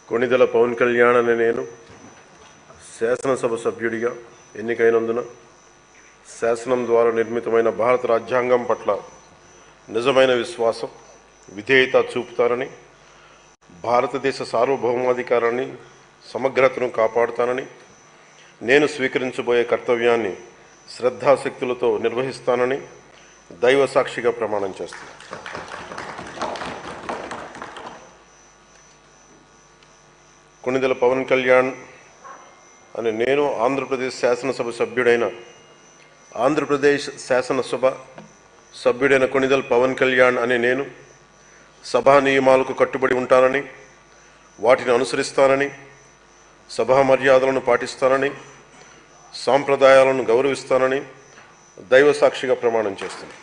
కొణిదెల పవన్ కళ్యాణ్ అనే నేను శాసనసభ సభ్యుడిగా ఎన్నికైనందున శాసనం ద్వారా నిర్మితమైన భారత రాజ్యాంగం పట్ల నిజమైన విశ్వాసం, విధేయత చూపుతానని, భారతదేశ సార్వభౌమాధికారాన్ని, సమగ్రతను కాపాడుతానని, నేను స్వీకరించబోయే కర్తవ్యాన్ని శ్రద్ధాశక్తులతో నిర్వహిస్తానని దైవ సాక్షిగా ప్రమాణం చేస్తాను. కొణిదెల పవన్ కళ్యాణ్ అని నేను ఆంధ్రప్రదేశ్ శాసనసభ సభ్యుడైన కొణిదెల పవన్ కళ్యాణ్ అని నేను సభా నియమాలకు కట్టుబడి ఉంటానని, వాటిని అనుసరిస్తానని, సభా మర్యాదలను పాటిస్తానని, సాంప్రదాయాలను గౌరవిస్తానని దైవ సాక్షిగా ప్రమాణం చేస్తాను.